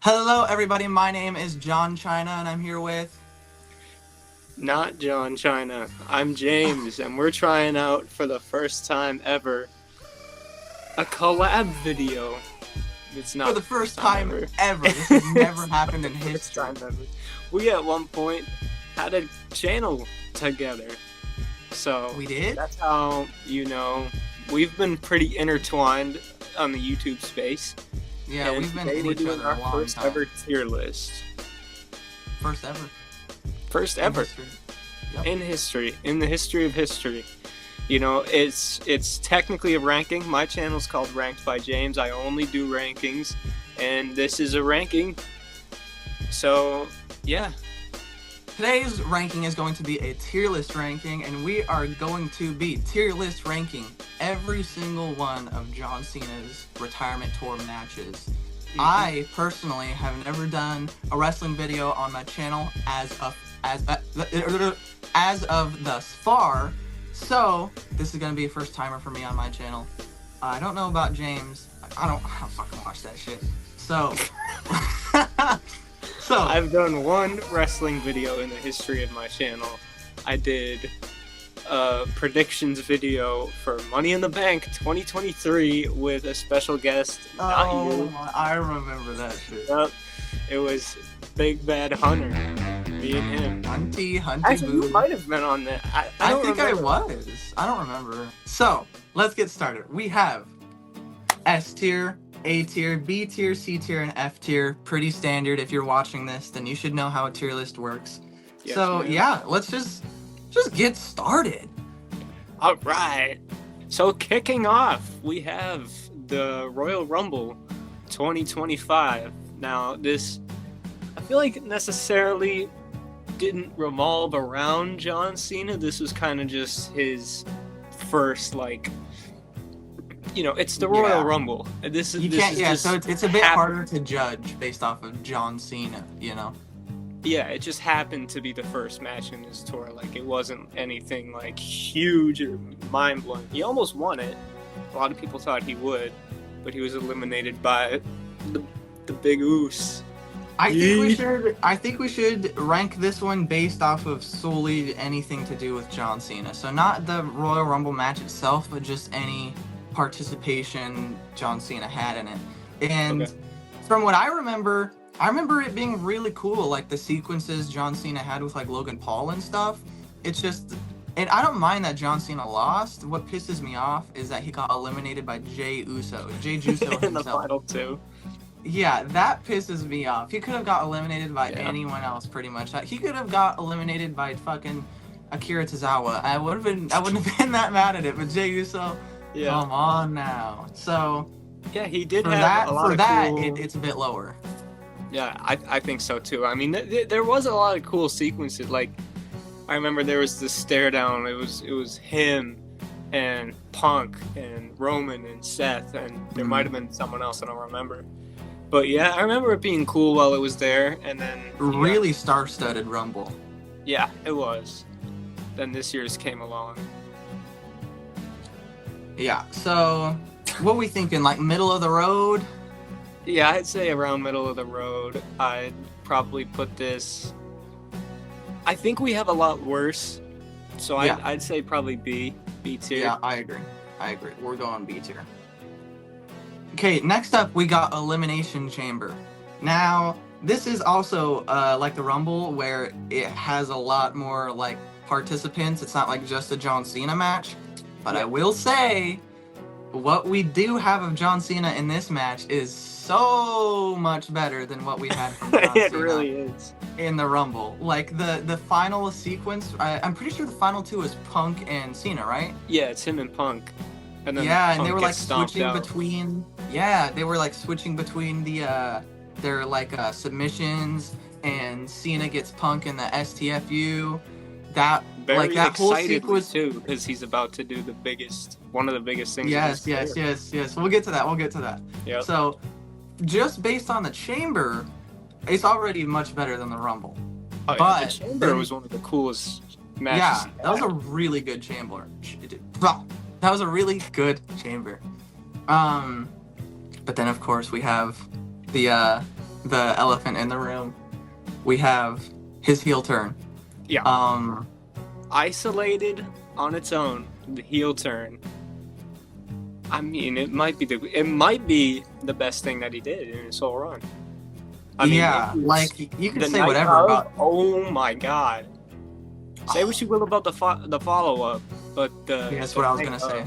Hello, everybody. My name is John China, and I'm here with. Not John China. I'm James, and we're trying out for the first time ever a collab video. It's For not the the first first time time ever. ever. This has It's never not happened the in first history. time ever. We at one point had a channel together. So We did? that's how we've been pretty intertwined on the YouTube space. Yeah, And we've been today in we're each doing other a our long first time. ever tier list. First ever First in ever history. Yep. in history, in the history of history. It's technically a ranking. My channel's called Ranked by James. I only do rankings, and this is a ranking. So, yeah. Today's ranking is going to be a tier list ranking, and we are going to be tier list ranking every single one of John Cena's retirement tour matches. I personally have never done a wrestling video on my channel as of thus far, so this is gonna be a first timer for me on my channel. I don't know about James. I don't fucking watch that shit. So, so I've done one wrestling video in the history of my channel. I did a predictions video for Money in the Bank 2023 with a special guest, not you. I remember that shit. Yep. It was Big Bad Hunter, me and him. Hunty Actually, you Boo. might have been on that. I don't think remember. I was. I don't remember. So let's get started. We have S tier, A tier, B tier, C tier, and F tier. Pretty standard. If you're watching this, then you should know how a tier list works. Yes, So ma'am. yeah, let's just get started. All right. So kicking off, we have the Royal Rumble 2025. Now, this I feel like necessarily didn't revolve around John Cena. This was kind of just his first, it's the Royal Yeah. Rumble. This is You this can't. is Yeah. just So it's a bit happened. harder to judge based off of John Cena. You know. Yeah, it just happened to be the first match in his tour. Like, it wasn't anything like huge or mind blowing. He almost won it. A lot of people thought he would, but he was eliminated by the Big Oos. I think we should rank this one based off of solely anything to do with John Cena. So not the Royal Rumble match itself, but just any participation John Cena had in it. And Okay. from what I remember it being really cool, like the sequences John Cena had with like Logan Paul and stuff. It's just, and I don't mind that John Cena lost. What pisses me off is that he got eliminated by Jey Uso In the himself. final two. Yeah, that pisses me off. He could have got eliminated by Yeah. anyone else, pretty much. He could have got eliminated by fucking Akira Tozawa. I wouldn't have been that mad at it. But Jey Uso, Yeah. come on now. So Yeah, he did for have that, a lot of cool... it's a bit lower. Yeah, I think so too. I mean, there was a lot of cool sequences. Like, I remember there was the stare down. It was him and Punk and Roman and Seth, and there might have been someone else I don't remember. But yeah, I remember it being cool while it was there, and then Really star-studded Rumble. yeah, it was. Then this year's came along. Yeah. So, what we thinking? Like middle of the road? Yeah, I'd say around middle of the road. I'd probably put this. I think we have a lot worse, so Yeah. I'd say probably B tier. Yeah, I agree. We're going B tier. Okay, next up we got Elimination Chamber. Now, this is also like the Rumble, where it has a lot more like participants. It's not like just a John Cena match. But I will say, what we do have of John Cena in this match is so much better than what we had from John It Cena really is. in the Rumble. Like the final sequence, I'm pretty sure the final two is Punk and Cena, right? Yeah, it's him and Punk. And then Yeah, and Punk they were like gets stomped switching out. between. Yeah, they were like switching between their like submissions, and Cena gets Punk in the STFU. That Very like that whole excitedly sequence. too, because he's about to do one of the biggest things. in his Yes. career. We'll get to that. Yep. So, just based on the Chamber, it's already much better than the Rumble. Oh, yeah, but the Chamber was one of the coolest matches. Yeah, that was a really good Chamber. That was a really good Chamber. But then of course we have the the elephant in the room. We have his heel turn. Yeah. Isolated on its own, the heel turn. I mean, it might be the best thing that he did in his whole run. I mean, yeah, like you can the say night whatever of, about. Oh my god! Say what you will about the follow up, but Yeah, that's what I was gonna say.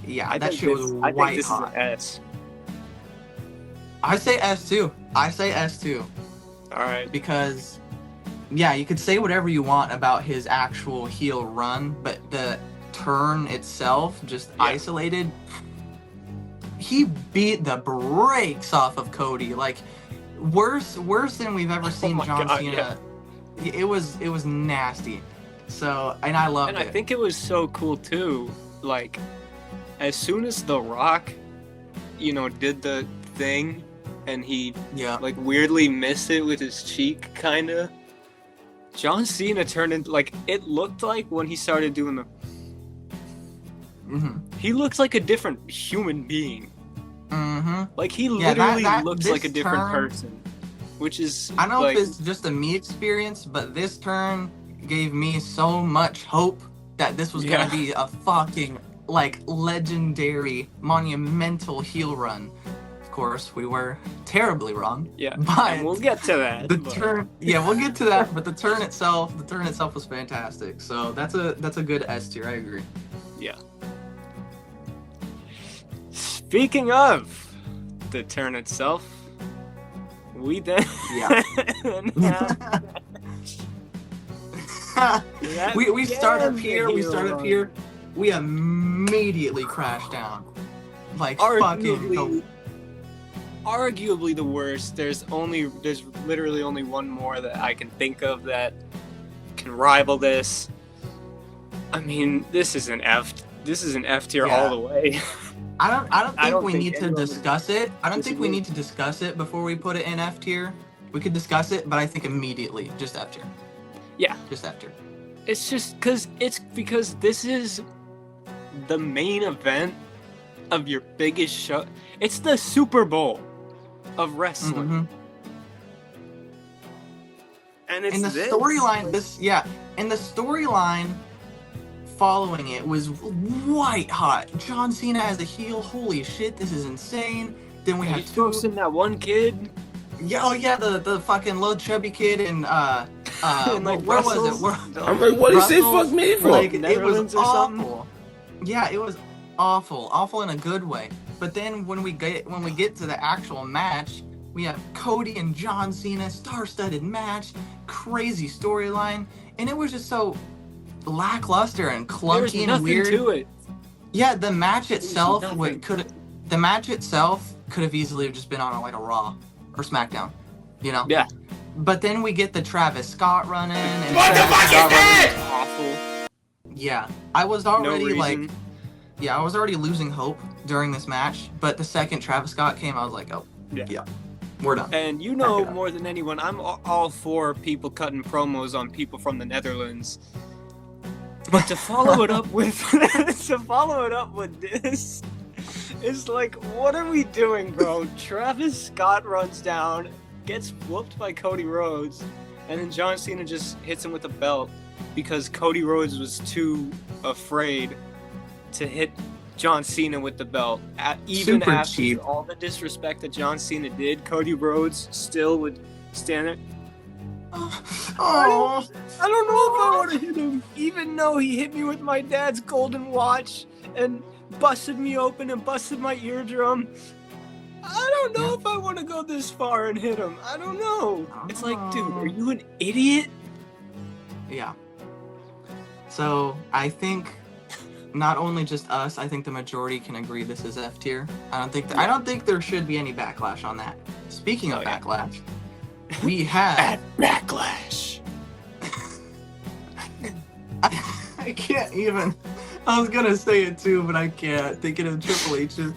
Yeah, that shit was I white think this hot. is an S. I say S too. I say S too. All right. Because, yeah, you could say whatever you want about his actual heel run, but the turn itself, just isolated, he beat the brakes off of Cody. Like, worse than we've ever seen John Cena. Yeah. It was nasty. So, and I loved it. And I think it was so cool too. Like, as soon as The Rock, did the thing, and he like weirdly missed it with his cheek, kinda. John Cena turned into, like, it looked like when he started doing the. Mm-hmm. He looks like a different human being. Mm-hmm. Like, he literally looks like a different person. Which is. I don't know if it's just a me experience, but this turn gave me so much hope that this was gonna be a fucking, like, legendary, monumental heel run. Of course, we were terribly wrong. Yeah, but and we'll get to that. Turn, we'll get to that. But the turn itself was fantastic. So that's a good S tier. I agree. Yeah. Speaking of the turn itself, we then we start up here. We immediately crash down. Like, arguably the worst. There's literally only one more that I can think of that can rival this. I mean, this is an F tier all the way. I don't think we need to discuss it. I don't think we need to discuss it before we put it in F tier. We could discuss it, but I think immediately just F tier. Yeah, just F tier. It's just because this is the main event of your biggest show. It's the Super Bowl of wrestling. Mm-hmm. And it's in the storyline following it was white hot. John Cena as a heel, holy shit, this is insane. Then we have toasting that one kid. Yeah, the fucking little chubby kid and like, where was it? I'm like, what did he say fuck me for? Like, it was awful. Yeah, it was awful in a good way. But then when we get to the actual match, we have Cody and John Cena, star-studded match, crazy storyline, and it was just so lackluster and clunky and weird. There's nothing to it. Yeah, the match itself could have easily just been on like a Raw or SmackDown, Yeah. But then we get the Travis Scott run in, and what the fuck is that? Awful. Yeah, I was already I was already losing hope during this match, but the second Travis Scott came, I was like, oh, yeah, we're done. And more than anyone, I'm all for people cutting promos on people from the Netherlands. But to follow it up with this, it's like, what are we doing, bro? Travis Scott runs down, gets whooped by Cody Rhodes, and then John Cena just hits him with a belt because Cody Rhodes was too afraid to hit John Cena with the belt. Even Super after cheap. all the disrespect that John Cena did, Cody Rhodes still would stand there. Oh, I don't know if I want to hit him, even though he hit me with my dad's golden watch and busted me open and busted my eardrum. I don't know if I want to go this far and hit him. I don't know. It's like, dude, are you an idiot? Yeah. So I think not only just us, I think the majority can agree this is F tier. I don't think there should be any backlash on that. Speaking of backlash, we have at Backlash. I can't even. I was gonna say it too, but I can't. Thinking of Triple H's.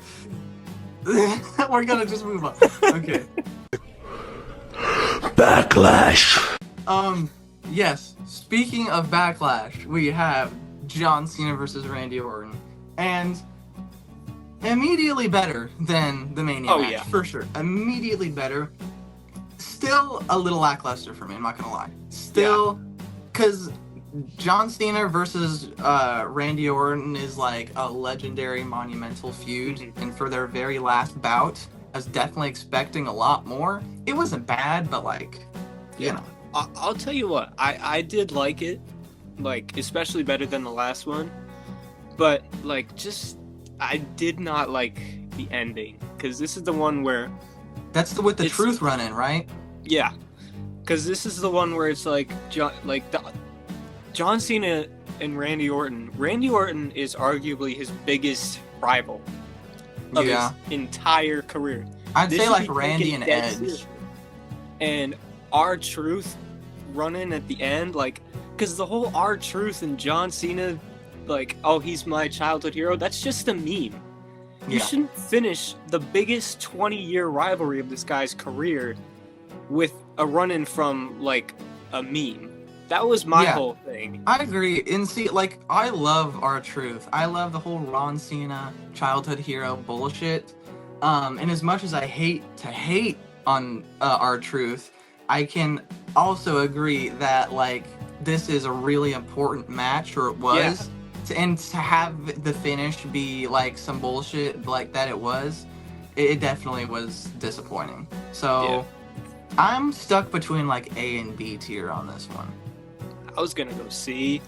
We're gonna just move on. Okay. Backlash. Yes. Speaking of Backlash, we have John Cena versus Randy Orton, and Immediately better than the Mania match, yeah. for sure. Immediately better. Still a little lackluster for me, I'm not gonna lie. Still, because John Cena versus Randy Orton is like a legendary, monumental feud, Mm-hmm. and for their very last bout, I was definitely expecting a lot more. It wasn't bad, but like, you know. I'll tell you what, I did like it, like, especially better than the last one, but, like, just, I did not like the ending, because this is the one where, That's with the truth run in, right? yeah, because this is the one where it's like, John Cena and Randy Orton is arguably his biggest rival of his entire career. I'd This say should like be Randy taken and dead Edge. seriously. And R-Truth running at the end, like, because the whole R-Truth and John Cena, like, oh, he's my childhood hero, that's just a meme. You shouldn't finish the biggest 20-year rivalry of this guy's career with a run-in from, like, a meme. That was my whole thing. I agree. And see, like, I love R-Truth. I love the whole Ron Cena childhood hero bullshit. And as much as I hate on R-Truth, I can also agree that, like, this is a really important match, or it was. And to have the finish be, like, some bullshit like that it was, it definitely was disappointing. So, I'm stuck between, like, A and B tier on this one. I was gonna go C.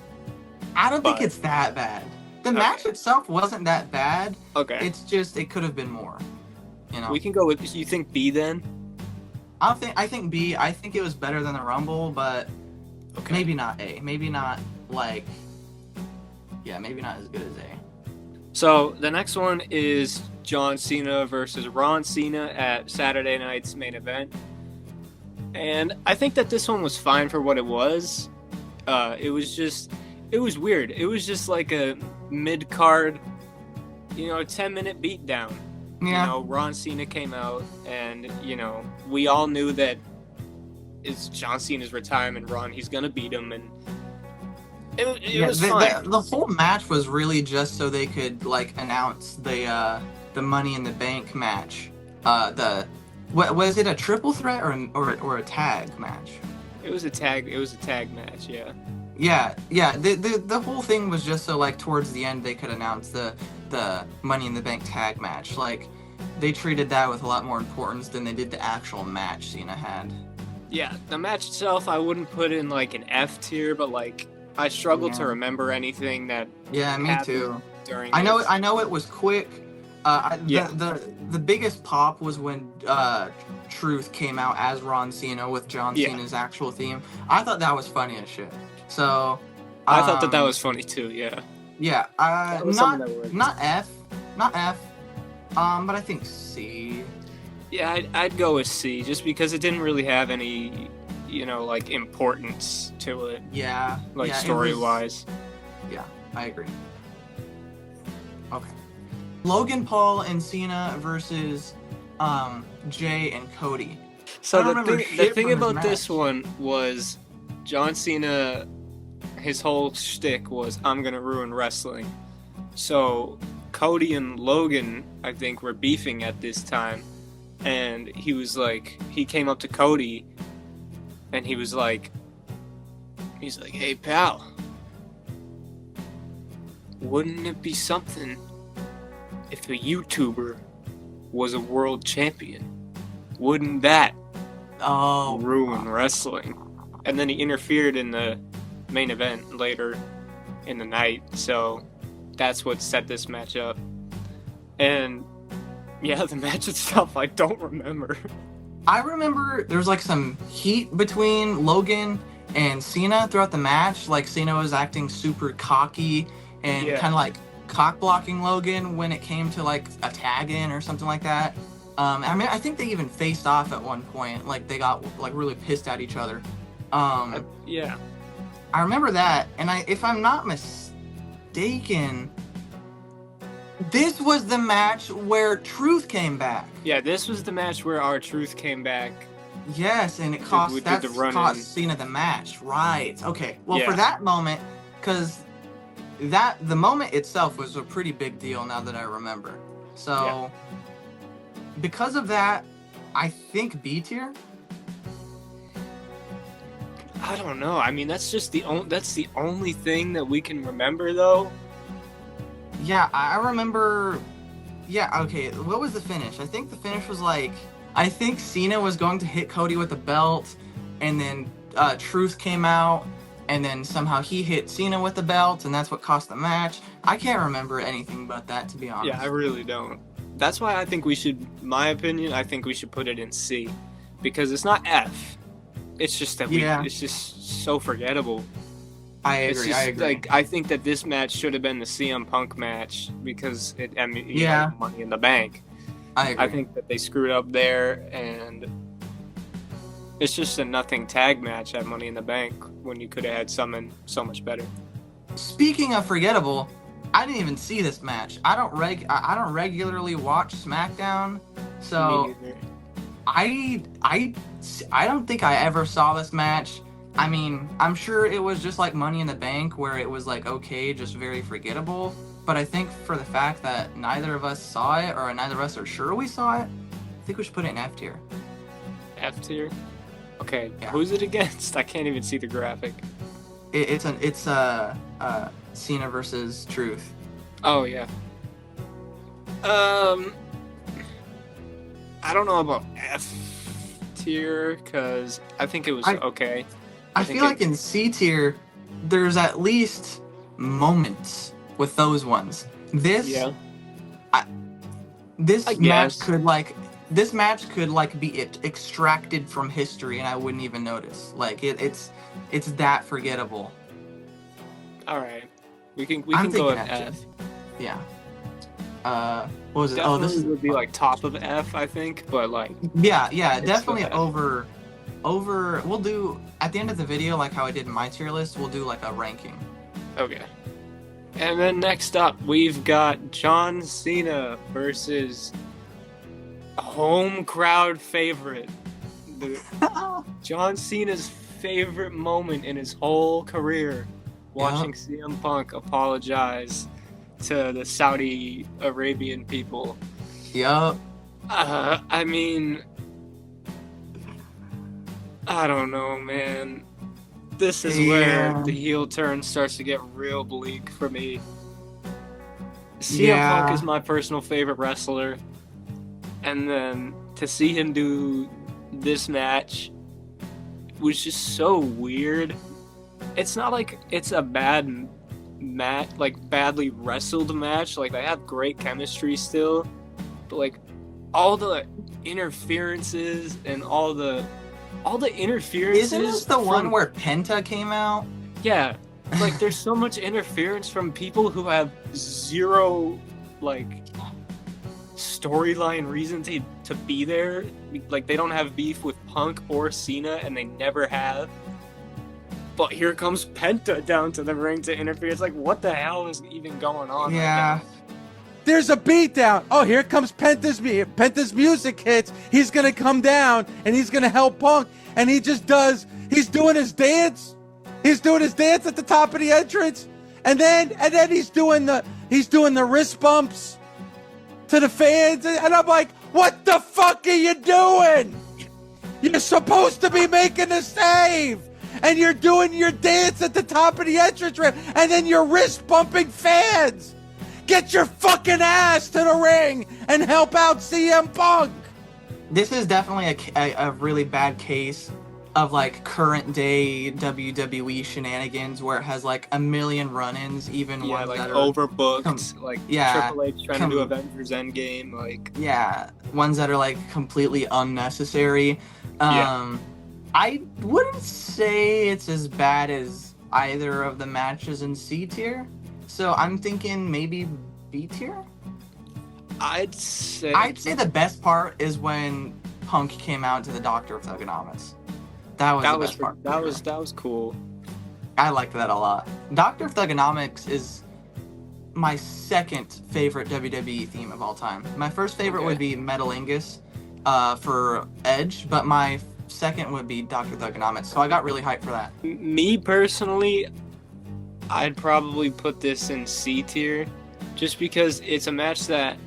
I don't think it's that bad. The match itself wasn't that bad. Okay. It's just, it could have been more. You know? We can go with, you think B then? I think B. I think it was better than the Rumble, but maybe not A. Maybe not, like, maybe not as good as A. So the next one is John Cena versus Ron Cena at Saturday night's main event. And I think that this one was fine for what it was. It was weird. It was just like a mid-card, 10-minute beatdown. Yeah. Ron Cena came out, and, we all knew that it's John Cena's retirement run. He's going to beat him, and it was fine. The whole match was really just so they could, like, announce the Money in the Bank match. Was it a triple threat or a tag match? It was a tag match, yeah. Yeah. The whole thing was just so, like, towards the end they could announce the Money in the Bank tag match. Like, they treated that with a lot more importance than they did the actual match Cena had. Yeah, the match itself I wouldn't put in, like, an F tier, but, like, I struggle to remember anything that me too. During I know it was quick. The biggest pop was when Truth came out as Ron Cena with John Cena's actual theme. I thought that was funny as shit. So I thought that was funny too. Yeah. Yeah. Not F, but I think C. Yeah, I'd go with C just because it didn't really have any, like, importance to it. Yeah. Like, story-wise. Yeah, I agree. Okay. Logan Paul and Cena versus Jay and Cody. So the thing about this one was John Cena, his whole shtick was, I'm gonna ruin wrestling. So Cody and Logan, I think, were beefing at this time, and he came up to Cody and he's like, hey pal, wouldn't it be something if a YouTuber was a world champion? Wouldn't that ruin wrestling? And then he interfered in the main event later in the night, so that's what set this match up. And yeah, the match itself I don't remember. I remember there was, like, some heat between Logan and Cena throughout the match. Like, Cena was acting super cocky and kind of like cock blocking Logan when it came to, like, a tag in or something like that. I think they even faced off at one point. Like, they got, like, really pissed at each other. Yeah. I remember that, and if I'm not mistaken, this was the match where Truth came back. Yeah, this was the match where R-Truth came back. Yes, and it cost Cena the match. Right. Okay. Well, for that moment, because the moment itself was a pretty big deal now that I remember. So because of that, I think B tier. I don't know. I mean, that's just that's the only thing that we can remember, though. Yeah, I remember. Yeah, okay. What was the finish? I think the finish was like, I think Cena was going to hit Cody with the belt, and then Truth came out, and then somehow he hit Cena with the belt, and that's what cost the match. I can't remember anything but that, to be honest. Yeah, I really don't. That's why I think we should, my opinion, I think we should put it in C, because it's not F. It's just that it's just so forgettable. I agree. Like, I think that this match should have been the CM Punk match because you know, Money in the Bank. I agree. I think that they screwed up there, and it's just a nothing tag match at Money in the Bank when you could have had something so much better. Speaking of forgettable, I didn't even see this match. I don't regularly watch SmackDown, so I don't think I ever saw this match. I mean, I'm sure it was just like Money in the Bank, where it was like, okay, just very forgettable. But I think for the fact that neither of us saw it, or neither of us are sure we saw it, I think we should put it in F tier. F tier? Okay, yeah. Who's it against? I can't even see the graphic. It's Cena versus Truth. Oh, yeah. I don't know about F tier, because I think it was okay. I feel like in C tier, there's at least moments with those ones. This match could be extracted from history, and I wouldn't even notice. Like it's that forgettable. All right, we can go with F. Yeah. What was it? Definitely this would be like top of F, I think, but like. Yeah, definitely over. We'll do at the end of the video, like how I did in my tier list. We'll do like a ranking. Okay. And then next up, we've got John Cena versus home crowd favorite. John Cena's favorite moment in his whole career, watching CM Punk apologize to the Saudi Arabian people. Yup. I mean, I don't know, man. This is where the heel turn starts to get real bleak for me. CM Punk is my personal favorite wrestler, and then to see him do this match was just so weird. It's not like it's a bad match, like badly wrestled match. Like they have great chemistry still, but like all the interferences and all the interferences. Isn't this the one where Penta came out? Yeah, like there's so much interference from people who have zero like storyline reason to be there. Like they don't have beef with Punk or Cena, and they never have. But here comes Penta down to the ring to interfere. It's like, what the hell is even going on? Yeah. Right now? There's a beatdown. Oh, here comes Penta's music hits. He's gonna come down and he's gonna help Punk, and he's doing his dance. He's doing his dance at the top of the entrance, and then he's doing the wrist bumps to the fans, and I'm like, what the fuck are you doing? You're supposed to be making a save, and you're doing your dance at the top of the entrance ramp, and then you're wrist bumping fans. Get your fucking ass to the ring and help out CM Punk. This is definitely a really bad case of like current day WWE shenanigans, where it has like a million run-ins, even ones like that are overbooked, Triple H trying to do Avengers Endgame, ones that are like completely unnecessary. I wouldn't say it's as bad as either of the matches in C tier. So I'm thinking maybe B tier? I'd say the best part is when Punk came out to the Doctor of Thugonomics. That was the best part. That was cool. I liked that a lot. Doctor of Thugonomics is my second favorite WWE theme of all time. My first favorite would be Metalingus for Edge, but my second would be Doctor Thugonomics. So I got really hyped for that. Me personally, I'd probably put this in C tier, just because it's a match that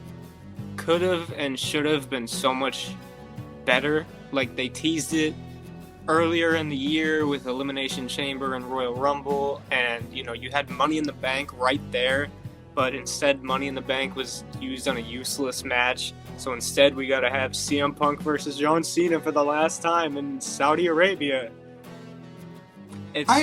could have and should have been so much better. Like, they teased it earlier in the year with Elimination Chamber and Royal Rumble, and you know, you had Money in the Bank right there, but instead Money in the Bank was used on a useless match. So instead we gotta have CM Punk versus John Cena for the last time in Saudi Arabia. I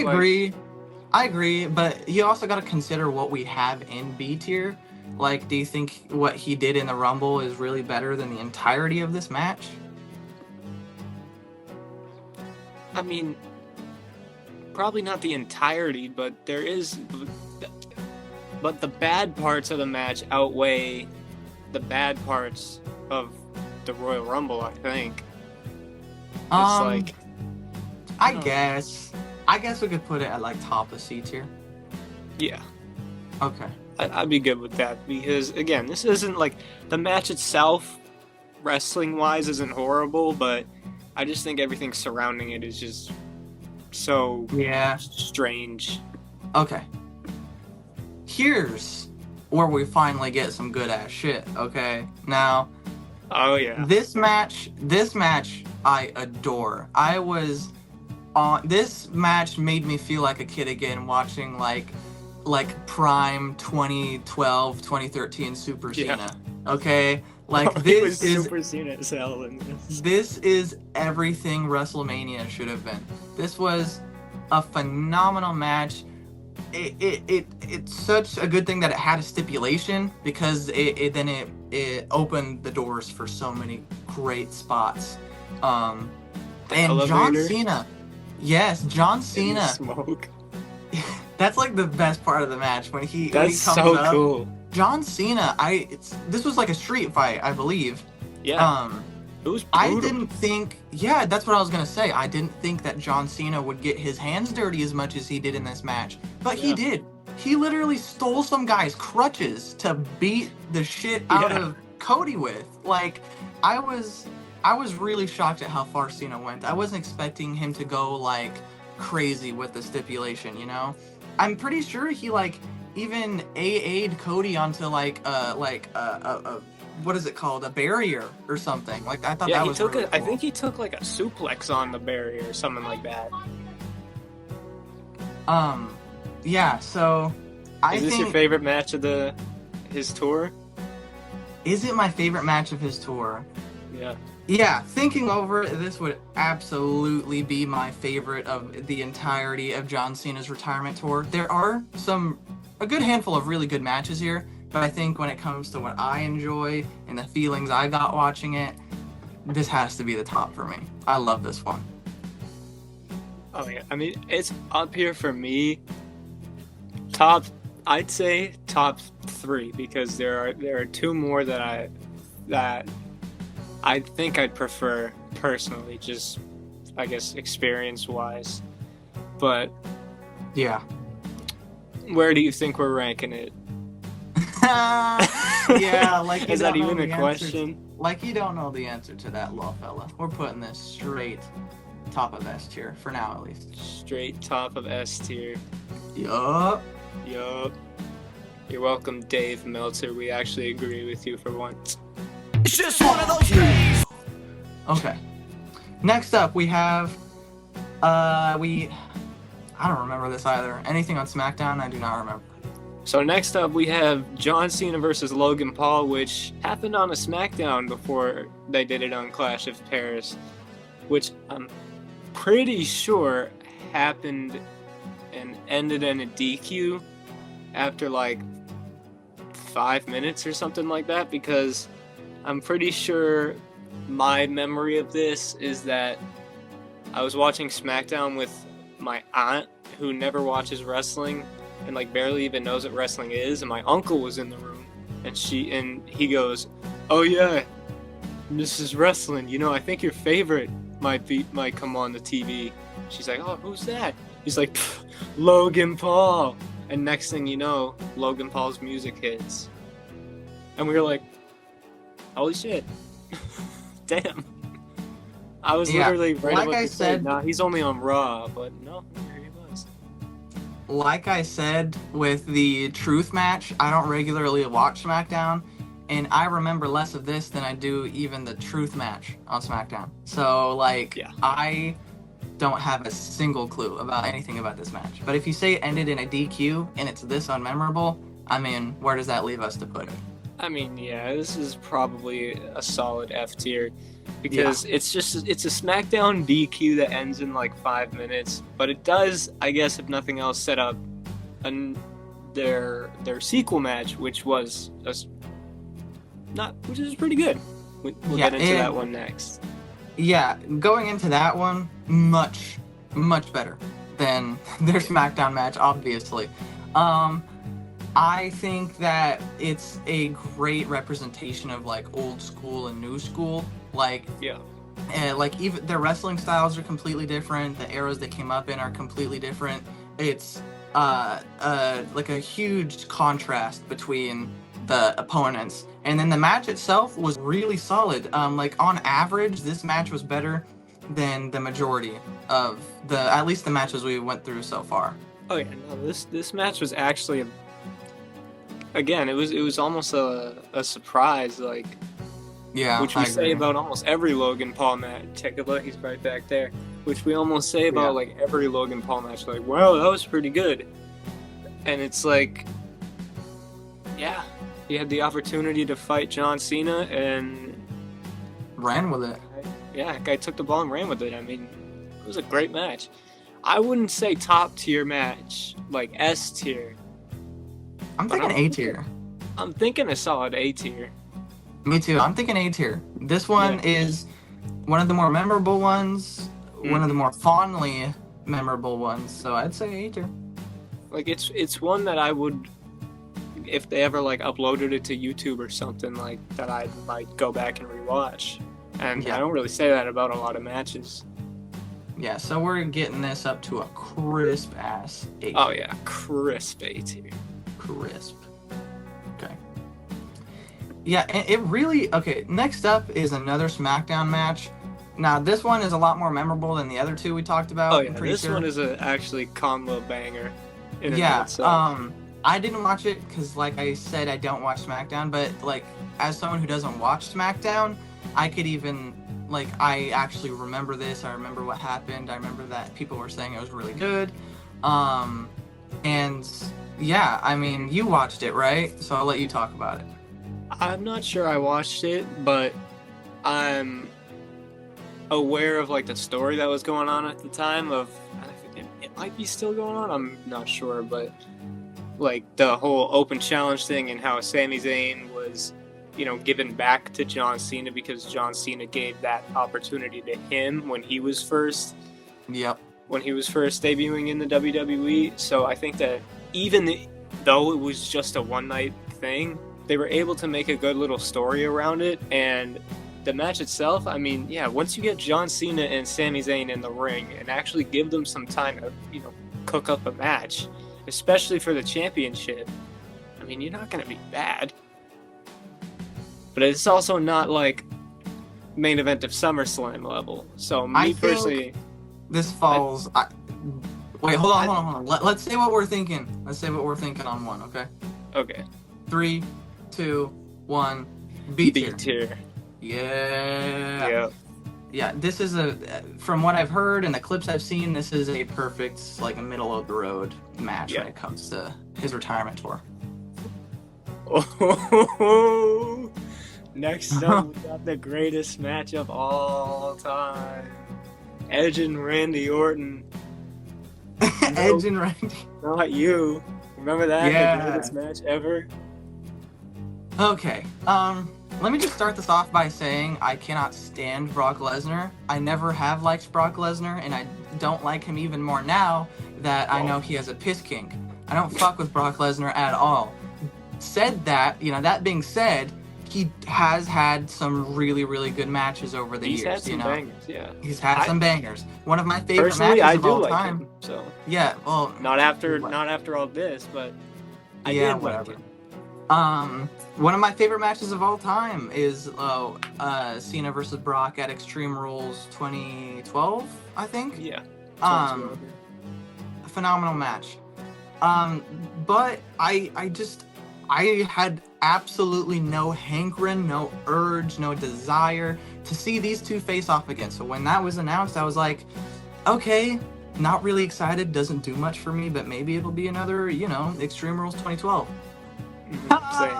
agree, but you also got to consider what we have in B tier. Like, do you think what he did in the Rumble is really better than the entirety of this match? I mean, probably not the entirety, but there is. But the bad parts of the match outweigh the bad parts of the Royal Rumble, I think. It's like. I guess we could put it at like top of C tier. Yeah. Okay. I'd be good with that because, again, this isn't like. The match itself, wrestling wise, isn't horrible, but I just think everything surrounding it is just so strange. Okay. Here's where we finally get some good ass shit, okay? Now, oh yeah. This match I adore. This match made me feel like a kid again watching like prime 2012, 2013 Super Cena. Okay? Like, this is Super Cena as hell in this. This is everything WrestleMania should have been. This was a phenomenal match. It's such a good thing that it had a stipulation, because it opened the doors for so many great spots. And John Cena. Yes, John Cena. Smoke. That's like the best part of the match when he That's comes so up. cool. John Cena, this was like a street fight, I believe. Yeah. It was brutal. I didn't think, that's what I was gonna say. I didn't think that John Cena would get his hands dirty as much as he did in this match, but he did. He literally stole some guy's crutches to beat the shit out of Cody with. Like, I was really shocked at how far Cena went. I wasn't expecting him to go like crazy with the stipulation, you know? I'm pretty sure he like even AA'd Cody onto like what is it called? A barrier or something. Like, I thought that was really cool. I think he took like a suplex on the barrier or something like that. Yeah, so Is this your favorite match of his tour? Is it my favorite match of his tour? Yeah. Yeah, thinking over it, this would absolutely be my favorite of the entirety of John Cena's retirement tour. There are a good handful of really good matches here, but I think when it comes to what I enjoy and the feelings I got watching it, this has to be the top for me. I love this one. Oh yeah, I mean, it's up here for me. I'd say top 3, because there are 2 more that I think I'd prefer personally, just I guess experience wise. But yeah, where do you think we're ranking it? Yeah, like, is that even a question? Like, you don't know the answer to that, little fella. We're putting this straight top of S tier for now, at least. Straight top of S tier. Yup. You're welcome, Dave Meltzer. We actually agree with you for once. It's just one of those days. Okay. Next up, we have I don't remember this either. Anything on SmackDown? I do not remember. So next up, we have John Cena versus Logan Paul, which happened on a SmackDown before they did it on Clash of Paris, which I'm pretty sure happened and ended in a DQ after like 5 minutes or something like that, because I'm pretty sure my memory of this is that I was watching SmackDown with my aunt, who never watches wrestling and like barely even knows what wrestling is, and my uncle was in the room, and he goes, "Oh yeah, this is wrestling. You know, I think your favorite might come on the TV." She's like, "Oh, who's that?" He's like, "Logan Paul." And next thing you know, Logan Paul's music hits, and we were like, "Holy shit!" Damn. I was literally right like about I to say, said, nah, he's only on Raw, but no, here he was. Like I said with the Truth match, I don't regularly watch SmackDown, and I remember less of this than I do even the Truth match on SmackDown. So like, Yeah. I don't have a single clue about anything about this match. But if you say it ended in a DQ and it's this unmemorable, I mean, where does that leave us to put it? I mean, yeah, this is probably a solid F tier because it's a SmackDown DQ that ends in like 5 minutes, but it does, I guess, if nothing else, set up their sequel match, which was which is pretty good. We'll get into that one next. Yeah, going into that one, much better than their SmackDown match, obviously. I think that it's a great representation of like old school and new school. Like, like even their wrestling styles are completely different. The eras they came up in are completely different. It's like a huge contrast between the opponents. And then the match itself was really solid. Like on average, this match was better than the majority of at least the matches we went through so far. Oh yeah, no, this match was actually again, it was almost a surprise, like which we say about almost every Logan Paul match. Take a look, he's right back there. Which we almost say about like every Logan Paul match, like, wow, that was pretty good. And it's like, yeah, he had the opportunity to fight John Cena and ran with it. Yeah, guy took the ball and ran with it. I mean, it was a great match. I wouldn't say top tier match, like S tier. I'm thinking A tier. I'm thinking a solid A tier. Me too. I'm thinking A tier. This one is one of the more memorable ones, one of the more fondly memorable ones. So I'd say A tier. Like it's one that I would, if they ever like uploaded it to YouTube or something, like that I might go back and rewatch. And I don't really say that about a lot of matches. Yeah, so we're getting this up to a crisp ass A tier. Oh yeah, crisp A tier. Crisp. Okay. Yeah, and it really... Okay, next up is another SmackDown match. Now, this one is a lot more memorable than the other two we talked about. Oh yeah, this one is actually combo banger. I didn't watch it because, like I said, I don't watch SmackDown, but, like, as someone who doesn't watch SmackDown, I could even... Like, I actually remember this. I remember what happened. I remember that people were saying it was really good. And... Yeah, I mean, you watched it, right? So I'll let you talk about it. I'm not sure I watched it, but I'm aware of like the story that was going on at the time of it might be still going on, I'm not sure, but like the whole open challenge thing and how Sami Zayn was, given back to John Cena because John Cena gave that opportunity to him when he was first debuting in the WWE. So I think that even though it was just a one-night thing, they were able to make a good little story around it. And the match itself, I mean, yeah, once you get John Cena and Sami Zayn in the ring and actually give them some time to, cook up a match, especially for the championship, I mean, you're not going to be bad. But it's also not like main event of SummerSlam level. So me personally... This falls... Wait, hold on. Let's say what we're thinking. Let's say what we're thinking on one, okay? Okay. 3, 2, 1. B tier. B tier. Yeah. Yep. Yeah, this is from what I've heard and the clips I've seen, this is a perfect, like, middle of the road match when it comes to his retirement tour. Oh, next up, we got the greatest match of all time. Edge and Randy Orton. Edge and Randy. Not you. Remember that? Yeah. The greatest match ever? Okay. Let me just start this off by saying I cannot stand Brock Lesnar. I never have liked Brock Lesnar, and I don't like him even more now that I know he has a piss kink. I don't fuck with Brock Lesnar at all. That being said, he has had some really, really good matches over the years. He's had some bangers, yeah. He's had some bangers. One of my favorite personally, matches I of do all like time. him, so Yeah, well, not after all this, but I did whatever. like him. One of my favorite matches of all time is Cena versus Brock at Extreme Rules 2012, I think. Yeah. A phenomenal match. But I had absolutely no hankering, no urge, no desire to see these two face off again. So when that was announced, I was like, okay, not really excited, doesn't do much for me, but maybe it'll be another, Extreme Rules 2012. Same.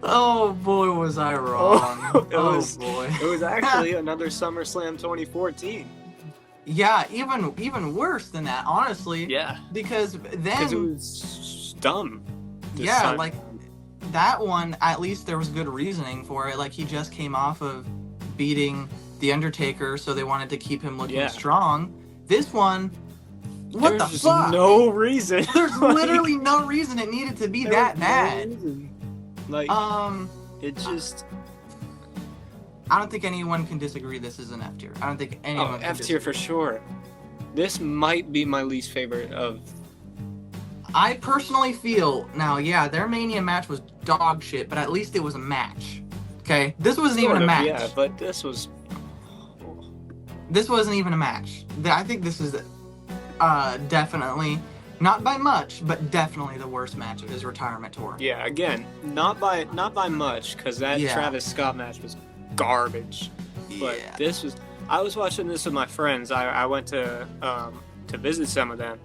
Oh boy, was I wrong. It was boy. It was actually another SummerSlam 2014. Yeah, even worse than that, honestly. Yeah. Because Because then, it was dumb. this yeah, time like around. that one, at least there was good reasoning for it. Like he just came off of beating The Undertaker, so they wanted to keep him looking Yeah. strong. This one, what There's the just fuck? no reason. There's Like, literally no reason it needed to be there that was no bad. reason. Like, it just. I don't think anyone can disagree this is an F tier. I don't think anyone Oh, can F tier for disagree. sure. This might be my least favorite of. I personally feel, now, yeah, their Mania match was dog shit, but at least it was a match. Okay? This wasn't even Sort a of, match. Yeah, but this was. This wasn't even a match. I think this is definitely, not by much, but definitely the worst match of his retirement tour. Yeah, again, not by much, because that Yeah. Travis Scott match was garbage. But Yeah. this was. I was watching this with my friends. I went to visit some of them,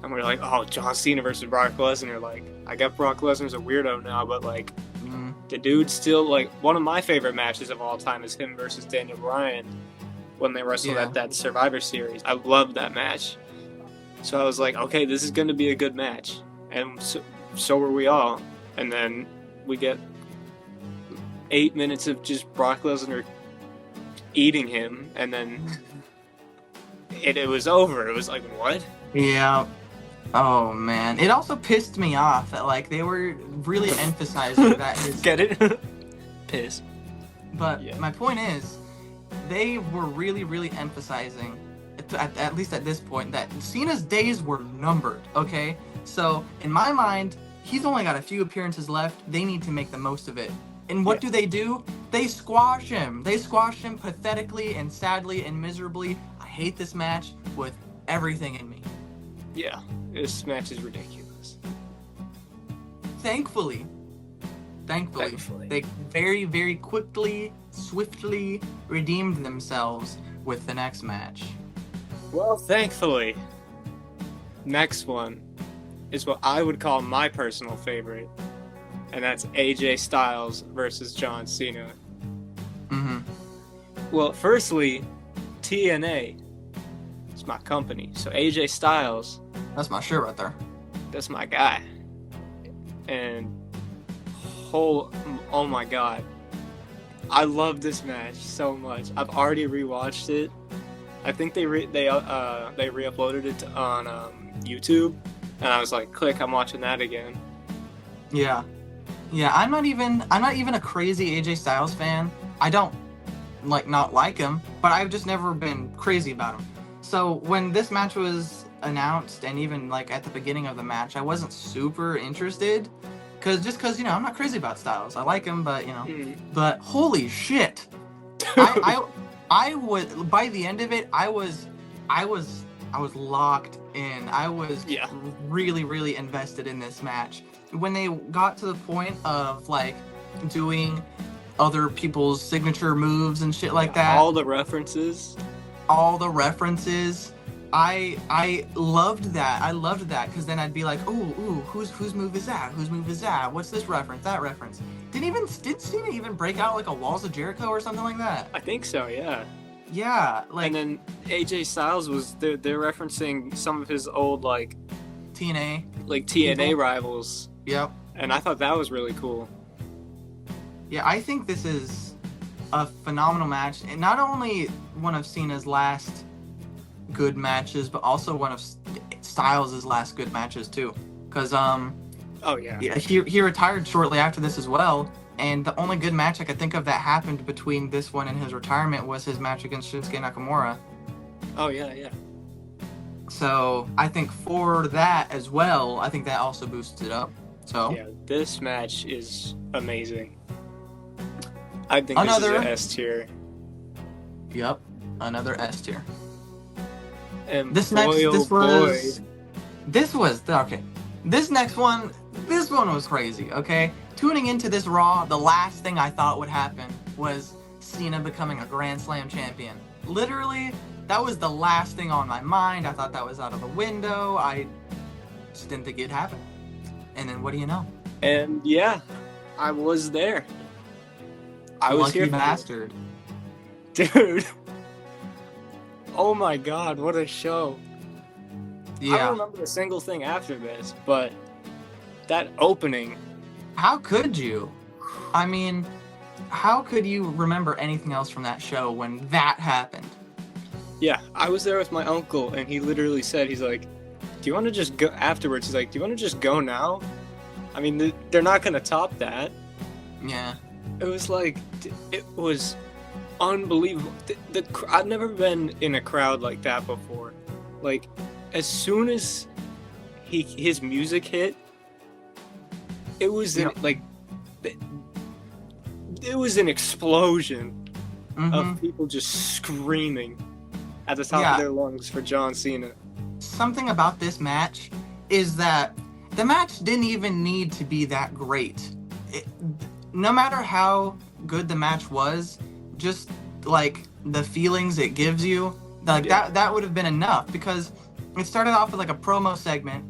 and we were like, "Oh, John Cena versus Brock Lesnar." Like, I get Brock Lesnar's a weirdo now, but like, Mm. the dude still like one of my favorite matches of all time is him versus Daniel Bryan when they wrestled Yeah. at that Survivor Series. I loved that match. So I was like, okay, this is going to be a good match, and so were we all. And then we get 8 minutes of just Brock Lesnar eating him, and then it was over. It was like, what? Yeah. Oh, man. It also pissed me off that, like, they were really emphasizing that his... Get it? Piss. But Yeah. my point is, they were really, really emphasizing, at least at this point, that Cena's days were numbered, okay? So, in my mind, he's only got a few appearances left. They need to make the most of it. And what Yeah. do? They squash him. They squash him pathetically and sadly and miserably. I hate this match with everything in me. Yeah, this match is ridiculous. Thankfully, they very, very quickly, swiftly redeemed themselves with the next match. Well, thankfully, next one is what I would call my personal favorite, and that's AJ Styles versus John Cena. Mm-hmm. Well, firstly, TNA is my company, so AJ Styles, That's my shirt right there. that's my guy. And oh my god, I love this match so much. I've already rewatched it. I think they re-uploaded it on YouTube, and I was like, click, I'm watching that again. Yeah. I'm not even a crazy AJ Styles fan. I don't not like him, but I've just never been crazy about him. So when this match was announced, and even like at the beginning of the match, I wasn't super interested, because I'm not crazy about Styles. I like him, but but holy shit, I would, by the end of it, I was locked in. I was Yeah. really, really invested in this match. When they got to the point of like doing other people's signature moves and shit like that, All the references. I loved that. I loved that, because then I'd be like, ooh, whose move is that? Whose move is that? What's this reference? That reference? Did Cena even break out like a Walls of Jericho or something like that? I think so, yeah. Yeah, like And then AJ Styles they're referencing some of his old like TNA. TNA People. rivals, Yep. and I thought that was really cool. Yeah, I think this is a phenomenal match, and not only one of Cena's last good matches, but also one of Styles' last good matches too. Because Oh yeah. he retired shortly after this as well, and the only good match I could think of that happened between this one and his retirement was his match against Shinsuke Nakamura. Oh yeah. So I think for that as well, I think that also boosts it up. So Yeah, this match is amazing. I think Another- this is an S tier. Yep, another S tier. And This boy, next one was crazy. Okay, this one was crazy. Okay, tuning into this Raw, the last thing I thought would happen was Cena becoming a Grand Slam champion. Literally, that was the last thing on my mind. I thought that was out of the window. I just didn't think it'd happen. And then what do you know? And yeah, I was there. I was Lucky here. bastard. Dude. Oh my god, what a show. I Yeah. don't remember a single thing after this, but that opening. How could you? I mean, how could you remember anything else from that show when that happened? Yeah, I was there with my uncle, and he literally said, he's like, do you want to just go afterwards? He's like, do you want to just go now? I mean, they're not going to top that. Yeah. It was like, it was unbelievable. I've never been in a crowd like that before. Like, as soon as his music hit, it was like, it was an explosion of people just screaming at the top of their lungs for John Cena. Something about this match is that the match didn't even need to be that great. No matter how good the match was, just like the feelings it gives you, like that would have been enough, because it started off with like a promo segment,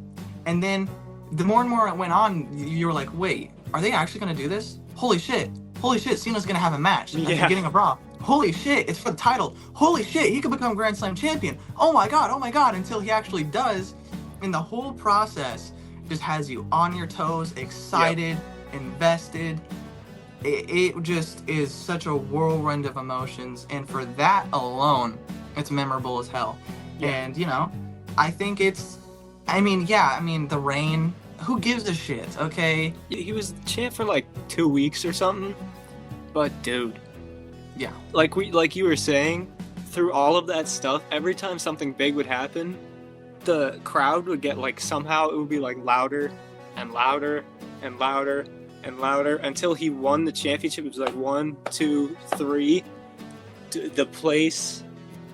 and then the more and more it went on, you were like, wait, are they actually going to do this? Holy shit, Cena's going to have a match at the beginning of Raw. Holy shit, it's for the title. Holy shit, he could become Grand Slam champion. Oh my god, until he actually does. And the whole process just has you on your toes, excited, invested. It just is such a whirlwind of emotions, and for that alone, it's memorable as hell. And, you know, I think it's, the reign, who gives a shit, okay? He was the champ for like 2 weeks or something, but dude. Yeah. Like you were saying, through all of that stuff, every time something big would happen, the crowd would get like, somehow it would be like louder and louder and louder and louder until he won the championship. It was like 1, 2, 3. The place,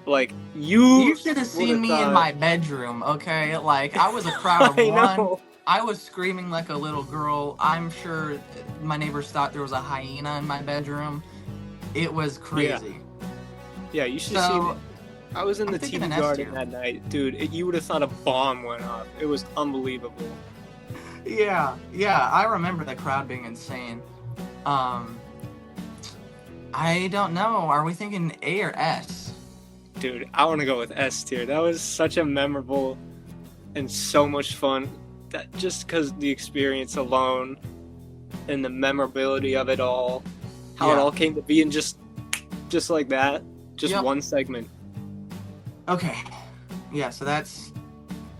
like, you should have seen me in my bedroom, okay? Like, I was a crowd of one. Know. I was screaming like a little girl. I'm sure my neighbors thought there was a hyena in my bedroom. It was crazy. Yeah, you should see me. I was in the TV garden that night. Dude, you would have thought a bomb went off. It was unbelievable. Yeah, I remember the crowd being insane. I don't know. Are we thinking A or S? Dude, I want to go with S tier. That was such a memorable and so much fun. That just because the experience alone and the memorability of it all, how it all came to be, and just like that, just one segment. Okay, yeah. So that's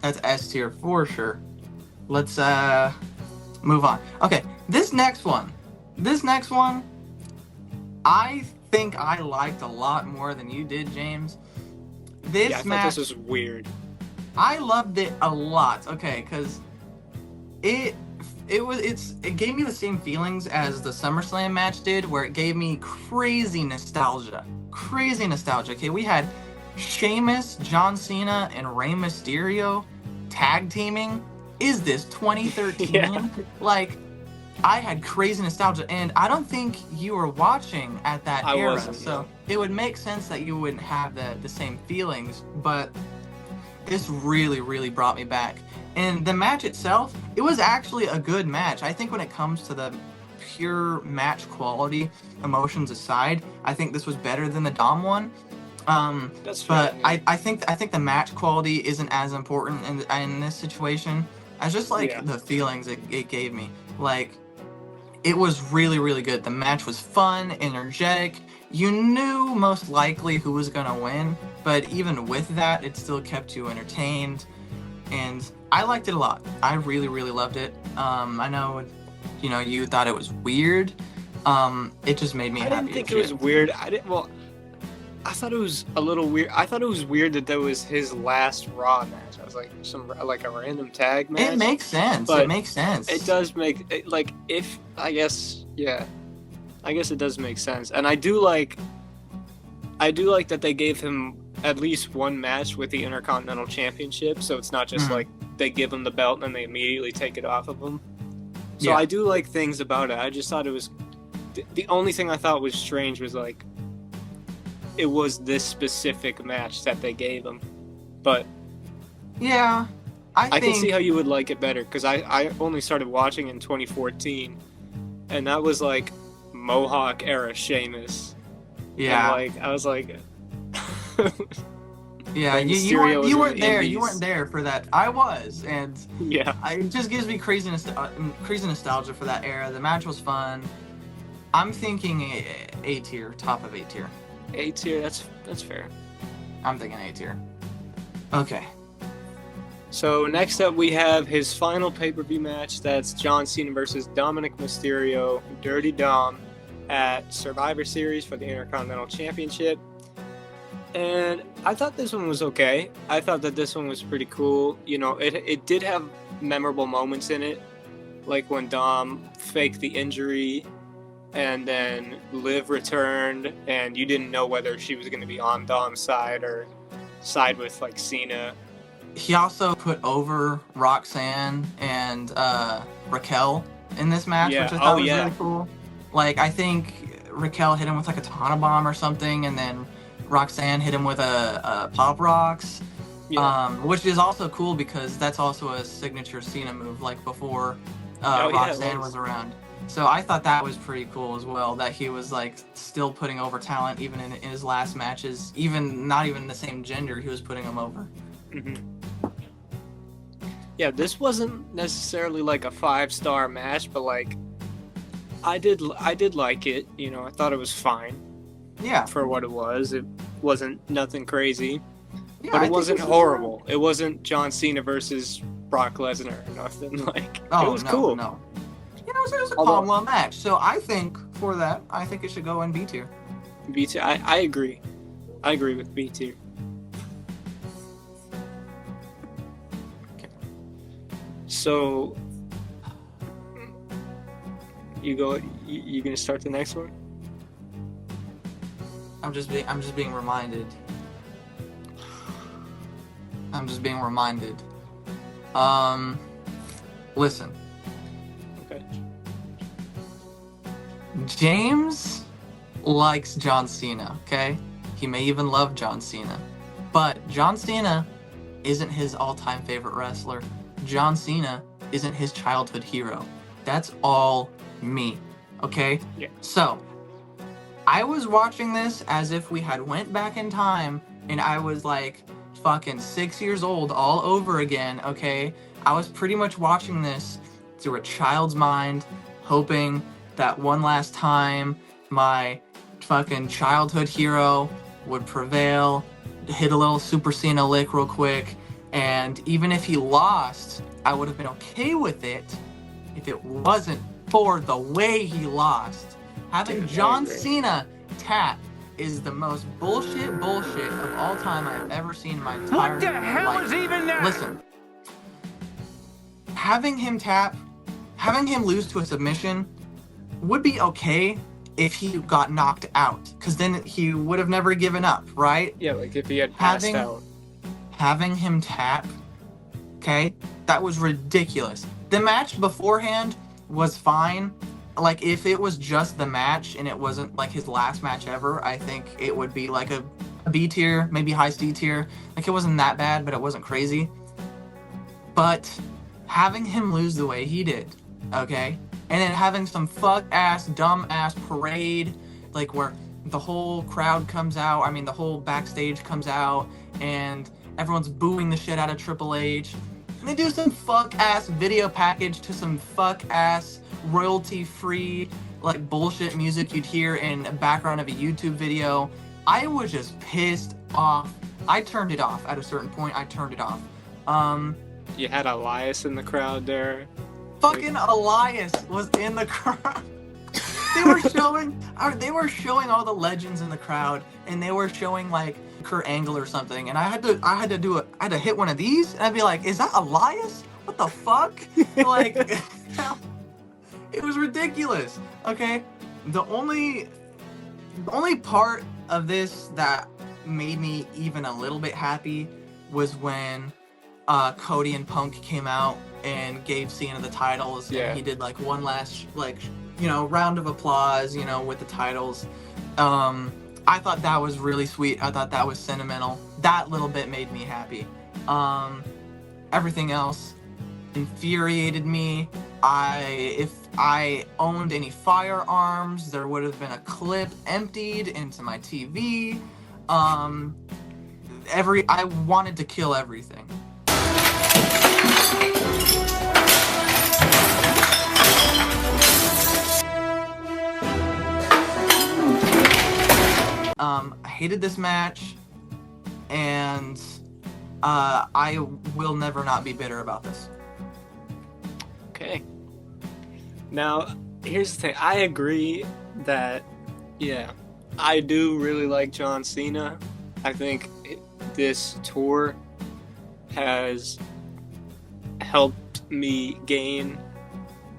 S tier for sure. Let's move on. Okay, this next one, I think I liked a lot more than you did, James. This match, this was weird. I loved it a lot. Okay, because it gave me the same feelings as the SummerSlam match did, where it gave me crazy nostalgia. Okay, we had Sheamus, John Cena, and Rey Mysterio tag teaming. Is this 2013? Like, I had crazy nostalgia, and I don't think you were watching at that era, so it would make sense that you wouldn't have the same feelings, but this really, really brought me back. And the match itself, it was actually a good match. I think when it comes to the pure match quality, emotions aside, I think this was better than the Dom one. That's fair, but I think the match quality isn't as important in this situation as just like the feelings it gave me. Like, it was really, really good. The match was fun, energetic. You knew most likely who was gonna win, but even with that, it still kept you entertained. And I liked it a lot. I really, really loved it. I know, you thought it was weird. It just made me happy. I didn't think it was weird. I thought it was a little weird. I thought it was weird that was his last Raw match. I was like, a random tag match. It makes sense. It does make it, like, I guess it does make sense. And I do like that they gave him at least one match with the Intercontinental Championship, so it's not just like they give him the belt and then they immediately take it off of him. So Yeah. I do like things about it. I just thought it was the only thing I thought was strange was like it was this specific match that they gave him. But Yeah, I think can see how you would like it better because I only started watching in 2014, and that was like Mohawk era Sheamus. yeah, And like I was like, yeah. when You Mysterio was you in weren't the there. You Indies. weren't there for that. I was, and yeah, it just gives me crazy nostalgia for that era. The match was fun. I'm thinking A tier, top of A tier. A tier. That's fair. I'm thinking A tier. Okay. So next up we have his final pay-per-view match. That's John Cena versus Dominic Mysterio, Dirty Dom, at Survivor Series for the Intercontinental Championship. And I thought this one was okay. I thought that this one was pretty cool. You know, it did have memorable moments in it, like when Dom faked the injury, and then Liv returned, and you didn't know whether she was going to be on Dom's side or side with like Cena. He also put over Roxanne and Raquel in this match, Yeah. which I thought was yeah. really cool. Like, I think Raquel hit him with like a Tana bomb or something, and then Roxanne hit him with a Pop Rocks, Yeah. which is also cool because that's also a signature Cena move, like before Oh, yeah, it Roxanne was. was around. So I thought that was pretty cool as well, that he was like still putting over talent even in his last matches, even not even the same gender, he was putting them over. hmm Yeah, this wasn't necessarily like a 5-star match, but like I did like it. You know, I thought it was fine Yeah. for what it was. It wasn't nothing crazy, Yeah, but I it think wasn't this was horrible. It wasn't John Cena versus Brock Lesnar or nothing. Like Oh, it was no, cool. no. You know, it was a Although- calm little match. So I think for that, I think it should go in B tier. B tier. I agree. I agree with B tier. Okay. So you go. You gonna start the next one? I'm just being reminded. I'm just being reminded. Listen. Okay. James likes John Cena, okay? He may even love John Cena. But John Cena isn't his all-time favorite wrestler. John Cena isn't his childhood hero. That's all me, okay? Yeah. So, I was watching this as if we had went back in time and I was like fucking 6 years old all over again, okay? I was pretty much watching this through a child's mind, hoping that one last time my fucking childhood hero would prevail, hit a little Super Cena lick real quick, and even if he lost, I would have been okay with it if it wasn't for the way he lost. Having Dude, I John agree. Cena tap is the most bullshit of all time I've ever seen in my entire What the hell life. is even that? Listen, having him lose to a submission would be okay if he got knocked out, because then he would have never given up, right? Yeah, like if he had passed Having- out. Having him tap, okay, that was ridiculous. The match beforehand was fine. Like, if it was just the match and it wasn't like his last match ever, I think it would be like a B tier, maybe high C tier. Like, it wasn't that bad, but it wasn't crazy. But having him lose the way he did, okay, and then having some dumb ass parade, like where the whole crowd comes out, the whole backstage comes out, and everyone's booing the shit out of Triple H. And they do some fuck-ass video package to some fuck-ass royalty-free, like, bullshit music you'd hear in the background of a YouTube video. I was just pissed off. I turned it off. At a certain point, I turned it off. You had Elias in the crowd there. Fucking Elias was in the crowd. They were showing all the legends in the crowd, and they were showing like Kurt Angle or something, and I had to hit one of these, and I'd be like, is that Elias? What the fuck? Like, it was ridiculous. Okay, the only part of this that made me even a little bit happy was when Cody and Punk came out and gave Cena the titles, Yeah. and he did like one last round of applause, with the titles. I thought that was really sweet. I thought that was sentimental. That little bit made me happy. Everything else infuriated me. If I owned any firearms, there would have been a clip emptied into my TV. I wanted to kill everything. I hated this match, and I will never not be bitter about this. Okay. Now, here's the thing. I agree that, yeah, I do really like John Cena. I think this tour has helped me gain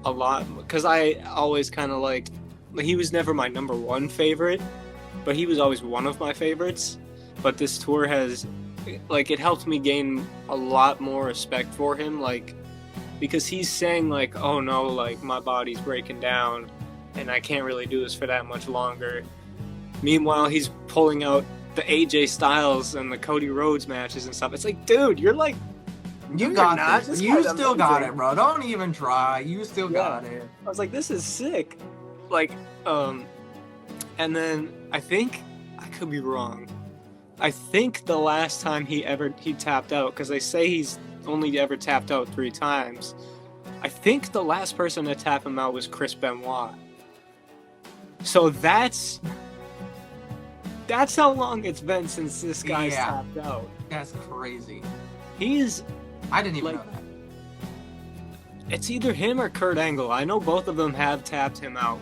a lot, because I always kind of liked, he was never my number one favorite, but he was always one of my favorites. But this tour has, it helped me gain a lot more respect for him, because he's saying, oh no, my body's breaking down and I can't really do this for that much longer. Meanwhile, he's pulling out the AJ Styles and the Cody Rhodes matches and stuff. It's like, dude, you're like, you got this. You still got it, bro. Don't even try. You still got it. I was like, this is sick. And then I think, I could be wrong, I think the last time he tapped out, because they say he's only ever tapped out 3 times, I think the last person to tap him out was Chris Benoit. So that's how long it's been since this guy's tapped out. That's crazy. I didn't even know that. It's either him or Kurt Angle. I know both of them have tapped him out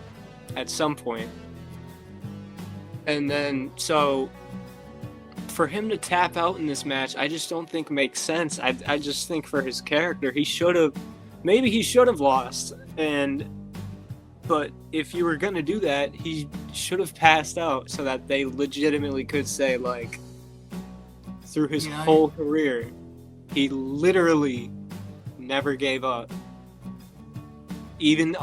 at some point. And then, so, for him to tap out in this match, I just don't think makes sense. I just think for his character, maybe he should have lost. But if you were going to do that, he should have passed out so that they legitimately could say, through his whole career, he literally never gave up. Even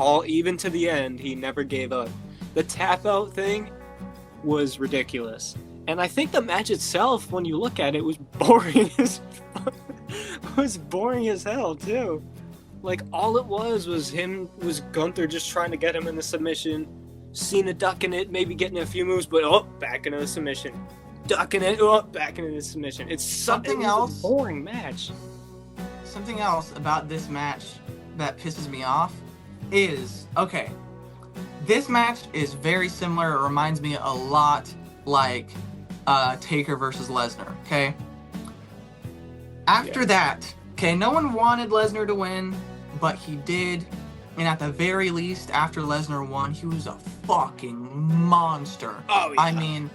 to the end, he never gave up. The tap out thing was ridiculous. And I think the match itself, when you look at it, was boring as hell too. All it was Gunther just trying to get him in the submission, Cena ducking it, maybe getting a few moves, but back into the submission, ducking it, back into the submission. It's something else. A boring match. Something else about this match that pisses me off is, okay, this match is very similar. It reminds me a lot like Taker versus Lesnar, okay? After that, okay, no one wanted Lesnar to win, but he did. And at the very least, after Lesnar won, he was a fucking monster. Oh, yeah. I mean,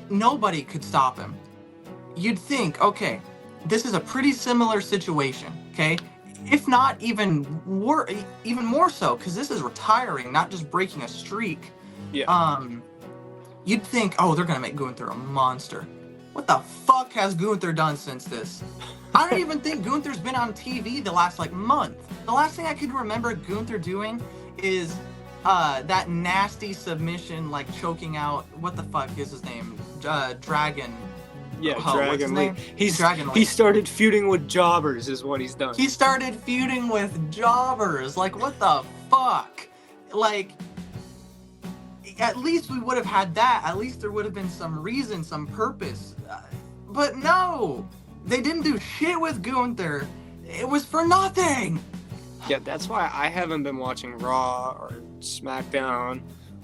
nobody could stop him. You'd think, okay, this is a pretty similar situation, okay? If not even more so, because this is retiring, not just breaking a streak. Yeah. You'd think, they're gonna make Gunther a monster. What the fuck has Gunther done since this? I don't even think Gunther's been on TV the last month. The last thing I could remember Gunther doing is that nasty submission, choking out, what the fuck is his name? Dragon. Yeah, Dragon Lee. Dragon Lee. He started feuding with jobbers, is what he's done. He started feuding with jobbers. What the fuck? At least we would have had that. At least there would have been some reason, some purpose. But no! They didn't do shit with Gunther. It was for nothing! Yeah, that's why I haven't been watching Raw or SmackDown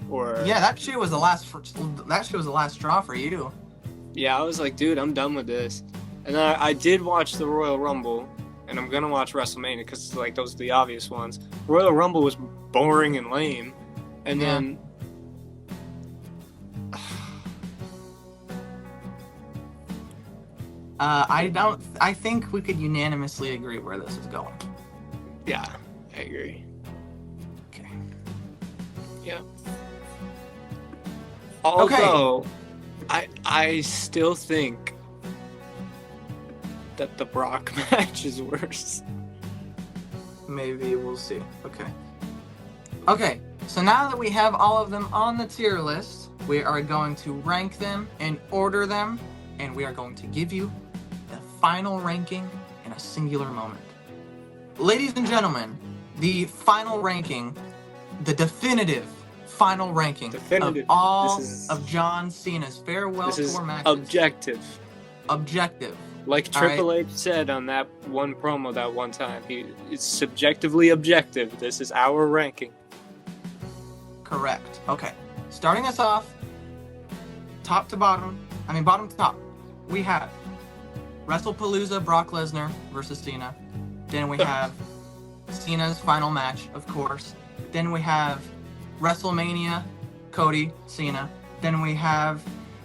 or... Yeah, that shit was the last straw for you. Yeah, I was like, dude, I'm done with this. And then I did watch the Royal Rumble, and I'm gonna watch WrestleMania because those are the obvious ones. Royal Rumble was boring and lame, and then I think we could unanimously agree where this is going. Yeah, I agree. Okay. Yeah. Although, I still think that the Brock match is worse. Maybe we'll see. Okay. Okay, so now that we have all of them on the tier list, we are going to rank them and order them, and we are going to give you the final ranking in a singular moment. Ladies and gentlemen, the final ranking, the definitive final ranking of all of John Cena's farewell This is tour matches. objective. Objective. Like All right. Triple H said on that one promo that one time, it's subjectively objective. This is our ranking. Correct. Okay. Starting us off, top to bottom, bottom to top, we have WrestlePalooza Brock Lesnar versus Cena. Then we have Cena's final match, of course. Then we have WrestleMania, Cody, Cena. Then we have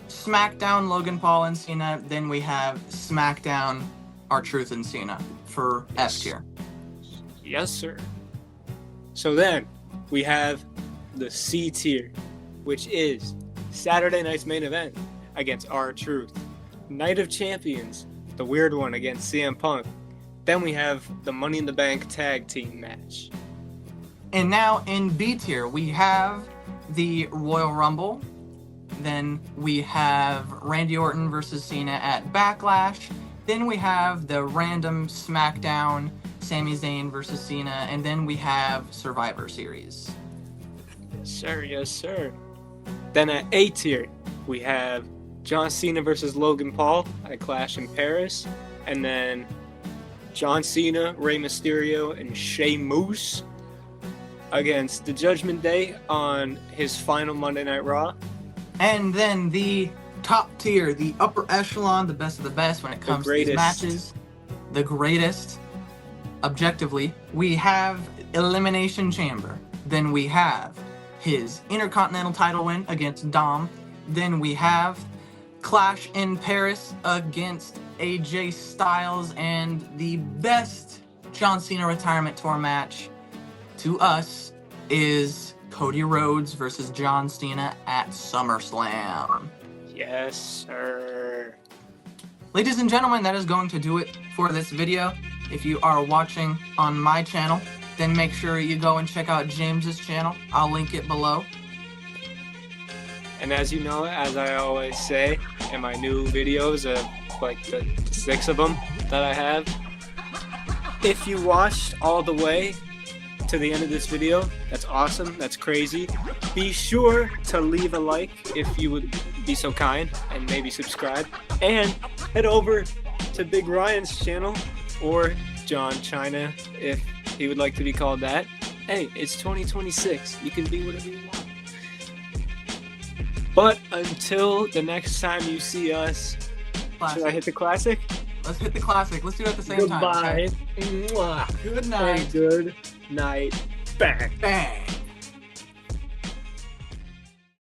SmackDown, Logan Paul and Cena. Then we have SmackDown, R-Truth and Cena for S tier. Yes, sir. So then we have the C tier, which is Saturday night's main event against R-Truth. Night of Champions, the weird one against CM Punk. Then we have the Money in the Bank tag team match. And now in B tier, we have the Royal Rumble. Then we have Randy Orton versus Cena at Backlash. Then we have the random SmackDown, Sami Zayn versus Cena. And then we have Survivor Series. Yes, sir. Yes, sir. Then at A tier, we have John Cena versus Logan Paul at Clash in Paris. And then John Cena, Rey Mysterio, and Sheamus against the Judgment Day on his final Monday Night Raw. And then the top tier, the upper echelon, the best of the best when it comes to these matches. The greatest. Objectively, we have Elimination Chamber. Then we have his Intercontinental title win against Dom. Then we have Clash in Paris against AJ Styles, and the best John Cena retirement tour match to us is Cody Rhodes versus John Cena at SummerSlam. Yes, sir. Ladies and gentlemen, that is going to do it for this video. If you are watching on my channel, then make sure you go and check out James's channel. I'll link it below. And as you know, as I always say in my new videos, like the 6 of them that I have, if you watched all the way to the end of this video, that's awesome, that's crazy. Be sure to leave a like if you would be so kind, and maybe subscribe. And head over to Big Ryan's channel, or John China, if he would like to be called that. Hey, it's 2026. You can be whatever you want. But until the next time you see us, Classic. should I hit the classic? Let's hit the classic. Let's do it at the same time. Goodbye. Okay? Mwah. Good And night. good night. Bang. Bang.